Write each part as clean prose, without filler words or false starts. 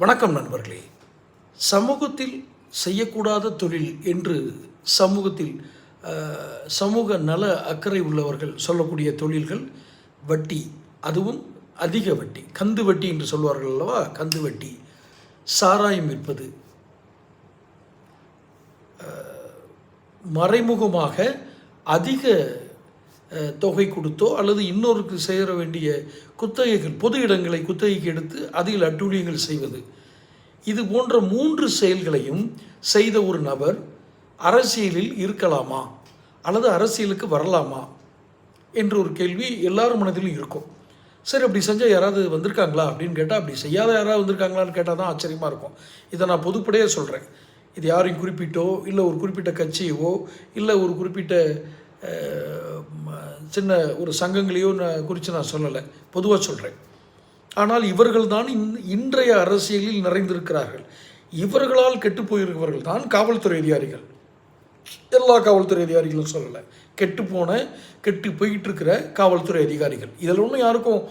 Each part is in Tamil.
வணக்கம் நண்பர்களே. சமூகத்தில் செய்யக்கூடாத தொழில் என்று சமூகத்தில் சமூக நல அக்கறை உள்ளவர்கள் சொல்லக்கூடிய தொழில்கள் வட்டி, அதுவும் அதிக வட்டி, கந்து வட்டி என்று சொல்வார்கள் அல்லவா? கந்து வட்டி, சாராயம் விற்பது, மறைமுகமாக அதிக தொகை கொடுத்தோ அல்லது இன்னொருக்கு சேர வேண்டிய குத்தகைகள், பொது இடங்களை குத்தகைக்கு எடுத்து அதில் அட்டூழியங்கள் செய்வது, இது போன்ற 3 செயல்களையும் செய்த ஒரு நபர் அரசியலில் இருக்கலாமா அல்லது அரசியலுக்கு வரலாமா என்ற ஒரு கேள்வி எல்லாரும் மனதிலும் இருக்கும். சரி, அப்படி செஞ்சால் யாராவது வந்திருக்காங்களா அப்படின்னு கேட்டால், அப்படி செய்யாத யாராவது வந்திருக்காங்களான்னு கேட்டால் தான் ஆச்சரியமாக இருக்கும். இதை நான் பொதுப்படையாக சொல்கிறேன். இது யாரையும் குறிப்பிட்டோ இல்லை ஒரு குறிப்பிட்ட கட்சியவோ இல்லை ஒரு குறிப்பிட்ட சின்ன ஒரு சங்கங்களையோ குறித்து நான் சொல்லலை, பொதுவாக சொல்கிறேன். ஆனால் இவர்கள் தான் இன்றைய அரசியலில் நிறைந்திருக்கிறார்கள். இவர்களால் கெட்டு போயிருக்கிறவர்கள் தான் காவல்துறை அதிகாரிகள். எல்லா காவல்துறை அதிகாரிகளும் சொல்லலை, கெட்டு போயிட்டு இருக்கிற காவல்துறை அதிகாரிகள். இதில் ஒன்றும் யாருக்கும்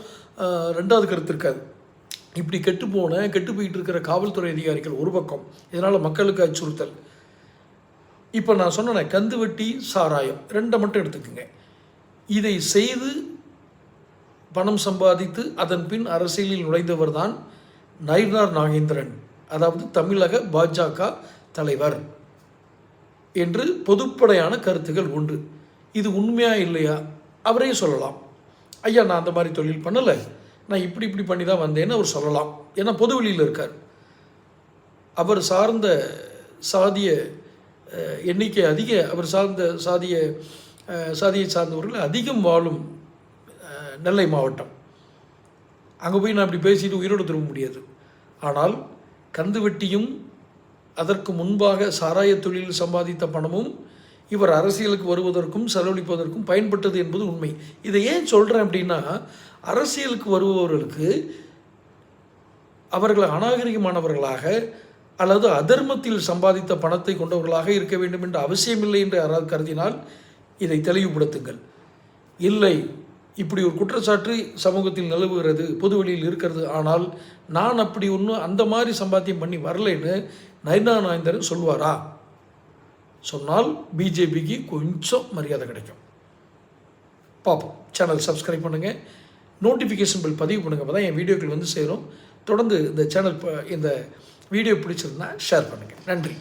ரெண்டாவது கருத்து இருக்காது. இப்படி கெட்டு போயிட்டு இருக்கிற காவல்துறை அதிகாரிகள் ஒரு பக்கம், இதனால் மக்களுக்கு அச்சுறுத்தல். இப்போ நான் சொன்னேன், கந்து வட்டி, சாராயம், 2 மட்டும் எடுத்துக்கோங்க. இதை செய்து பணம் சம்பாதித்து அதன் பின் அரசியலில் நுழைந்தவர் தான் நயினார் நாகேந்திரன், அதாவது தமிழக பாஜக தலைவர் என்று பொதுப்படையான கருத்துக்கள் உண்டு. இது உண்மையா இல்லையா அவரே சொல்லலாம். ஐயா, நான் அந்த மாதிரி தொழில் பண்ணலை, நான் இப்படி பண்ணி தான் வந்தேன்னு அவர் சொல்லலாம். ஏன்னா பொது வெளியில் இருக்கார். அவர் சார்ந்த சாதிய எண்ணிக்கை அதிக, அவர் சார்ந்த சாதியை சார்ந்தவர்கள் அதிகம் வாழும் நெல்லை மாவட்டம். அங்கே போய் நான் இப்படி பேசிட்டு உயிரோடு திரும்ப முடியாது. ஆனால் கந்து வெட்டியும் அதற்கு முன்பாக சாராய தொழிலில் சம்பாதித்த பணமும் இவர் அரசியலுக்கு வருவதற்கும் செலவழிப்பதற்கும் பயன்பட்டது என்பது உண்மை. இதை ஏன் சொல்கிறேன் அப்படின்னா, அரசியலுக்கு வருபவர்களுக்கு அவர்கள் அநாகரிகமானவர்களாக அல்லது அதர்மத்தில் சம்பாதித்த பணத்தை கொண்டவர்களாக இருக்க வேண்டும் என்ற அவசியமில்லை என்று யாராவது கருதினால் இதை தெளிவுபடுத்துங்கள். இல்லை, இப்படி ஒரு குற்றச்சாட்டு சமூகத்தில் நிலவுகிறது, பொதுவெளியில் இருக்கிறது, ஆனால் நான் அப்படி ஒன்றும் அந்த மாதிரி சம்பாத்தியம் பண்ணி வரலைன்னு நயினார் நாகேந்திரன் சொல்வாரா? சொன்னால் பிஜேபிக்கு கொஞ்சம் மரியாதை கிடைக்கும். பார்ப்போம். சேனல் சப்ஸ்கிரைப் பண்ணுங்கள், நோட்டிஃபிகேஷன் பில் பதிவு பண்ணுங்கள், அப்போ தான் என் வீடியோக்கள் வந்து சேரும். தொடர்ந்து இந்த சேனல் இந்த வீடியோ பிடிச்சிருந்தா ஷேர் பண்ணுங்கள். நன்றி.